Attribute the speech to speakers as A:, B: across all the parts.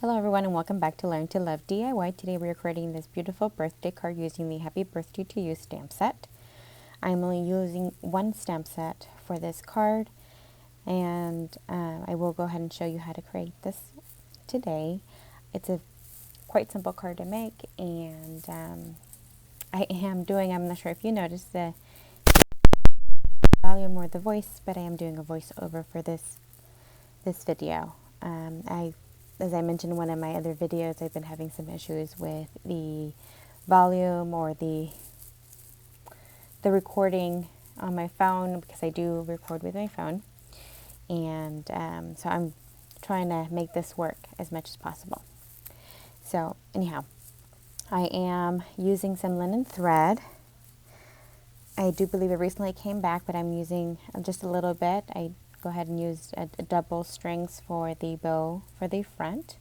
A: Hello everyone and welcome back to Learn to Love DIY. Today we are creating this beautiful birthday card using the Happy Birthday to You stamp set. I'm only using one stamp set for this card, and I will go ahead and show you how to create this today. It's a quite simple card to make, and I'm not sure if you noticed the volume or the voice, but I am doing a voiceover for this video. As I mentioned in one of my other videos, I've been having some issues with the volume or the recording on my phone, because I do record with my phone, and so I'm trying to make this work as much as possible. So anyhow, I am using some linen thread. I do believe it recently came back, but I'm using just a little bit. I go ahead and use a double strings for the bow for the front,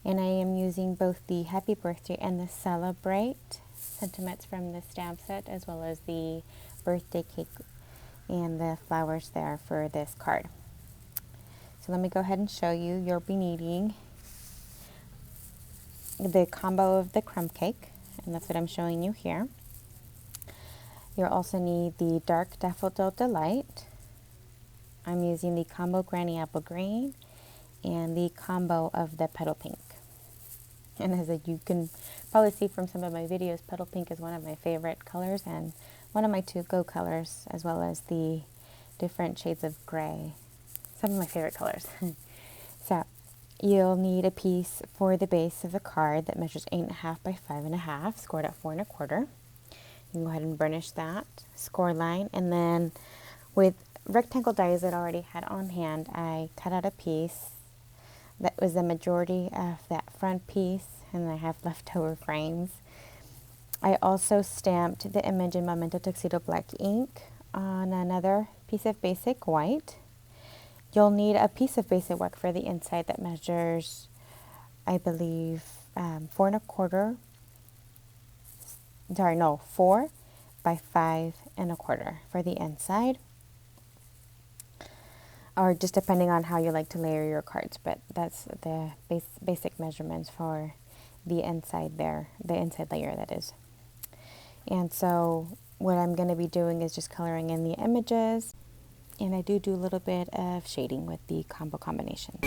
A: and I am using both the Happy Birthday and the Celebrate sentiments from the stamp set, as well as the birthday cake and the flowers there for this card. So let me go ahead and show you. You'll be needing the combo of the crumb cake, and that's what I'm showing you here. You'll also need the dark Daffodil Delight. I'm using the combo Granny Apple Green and the combo of the Petal Pink. And as you can probably see from some of my videos, Petal Pink is one of my favorite colors and one of my to-go colors, as well as the different shades of gray. Some of my favorite colors. So you'll need a piece for the base of the card that measures 8.5 by 5.5, scored at 4 1/4. You can go ahead and burnish that score line, and then with rectangle dies that I already had on hand, I cut out a piece that was the majority of that front piece, and I have leftover frames. I also stamped the image in Memento Tuxedo black ink on another piece of basic white. You'll need a piece of basic white for the inside that measures, I believe, 4 by 5 1/4 for the inside, or just depending on how you like to layer your cards, but that's the basic measurements for the inside there, the inside layer that is. And so what I'm going to be doing is just coloring in the images, and I do a little bit of shading with the combo combinations.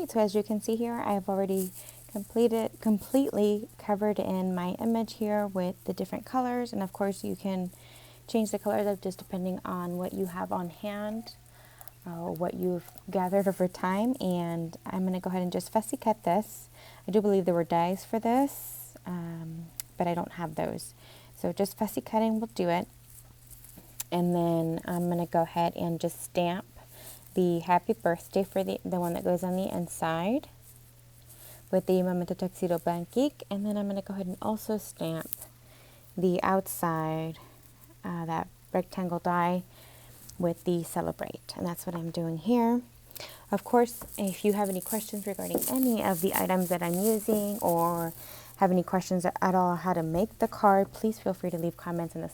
A: So as you can see here, I've already completely covered in my image here with the different colors, and of course you can change the colors up just depending on what you have on hand, what you've gathered over time. And I'm going to go ahead and just fussy cut this. I do believe there were dies for this, but I don't have those, so just fussy cutting will do it. And then I'm going to go ahead and just stamp the Happy Birthday for the one that goes on the inside with the Memento Tuxedo black ink, and then I'm going to go ahead and also stamp the outside, that rectangle die, with the Celebrate, and that's what I'm doing here. Of course, if you have any questions regarding any of the items that I'm using, or have any questions at all how to make the card, please feel free to leave comments in the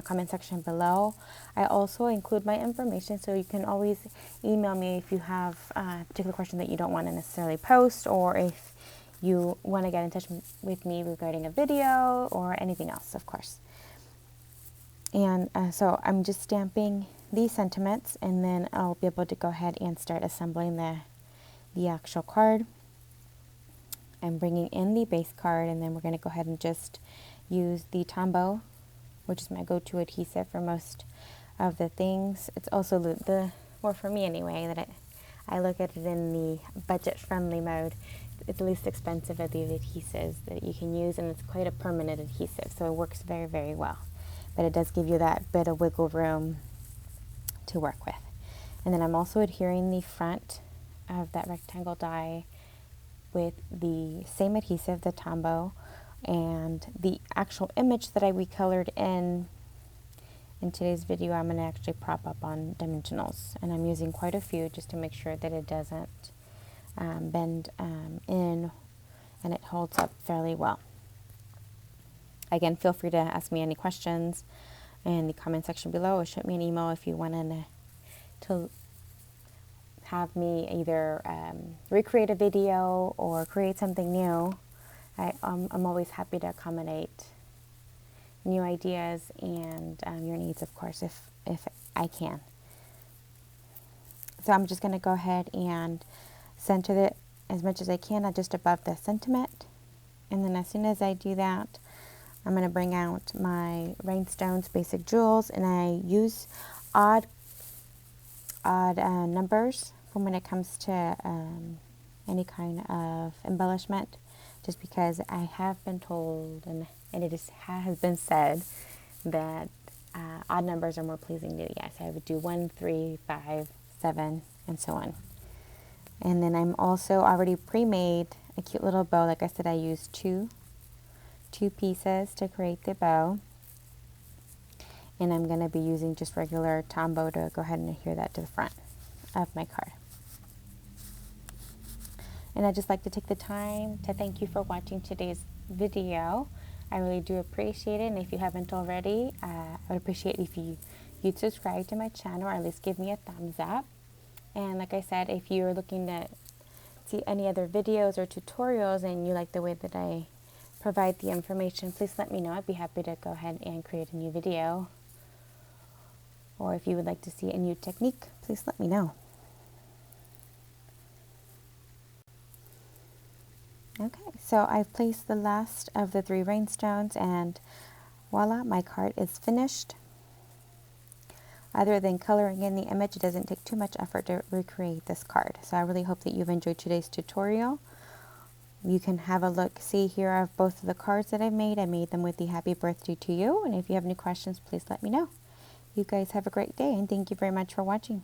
A: comment section below. I also include my information, so you can always email me if you have a particular question that you don't want to necessarily post, or if you want to get in touch with me regarding a video or anything else, of course. And so I'm just stamping these sentiments, and then I'll be able to go ahead and start assembling the actual card. I'm bringing in the base card, and then we're going to go ahead and just use the Tombow, which is my go-to adhesive for most of the things. It's also well, for me anyway, that I look at it in the budget-friendly mode. It's the least expensive of the adhesives that you can use, and it's quite a permanent adhesive, so it works very, very well. But it does give you that bit of wiggle room to work with. And then I'm also adhering the front of that rectangle die with the same adhesive, the Tombow, and the actual image that I recolored in today's video, I'm going to actually prop up on dimensionals, and I'm using quite a few just to make sure that it doesn't bend in, and it holds up fairly well. Again, feel free to ask me any questions in the comment section below, or shoot me an email if you wanted to have me either recreate a video or create something new. I'm always happy to accommodate new ideas and your needs, of course, if I can. So I'm just going to go ahead and center it as much as I can just above the sentiment. And then as soon as I do that, I'm going to bring out my Rhinestones Basic Jewels, and I use odd numbers from when it comes to any kind of embellishment, just because I have been told and it has been said that odd numbers are more pleasing to the eye. So I would do 1, 3, 5, 7, and so on. And then I'm also already pre-made a cute little bow. Like I said, I used two pieces to create the bow. And I'm going to be using just regular Tombow to go ahead and adhere that to the front of my card. And I'd just like to take the time to thank you for watching today's video. I really do appreciate it, and if you haven't already, I would appreciate if you'd subscribe to my channel, or at least give me a thumbs up. And like I said, if you're looking to see any other videos or tutorials and you like the way that I provide the information, please let me know. I'd be happy to go ahead and create a new video. Or if you would like to see a new technique, please let me know. Okay, so I've placed the last of the 3 rhinestones, and voila, my card is finished. Other than coloring in the image, it doesn't take too much effort to recreate this card. So I really hope that you've enjoyed today's tutorial. You can have a look, see here, of both of the cards that I made. I made them with the happy birthday to you, and if you have any questions, please let me know. You guys have a great day, and thank you very much for watching.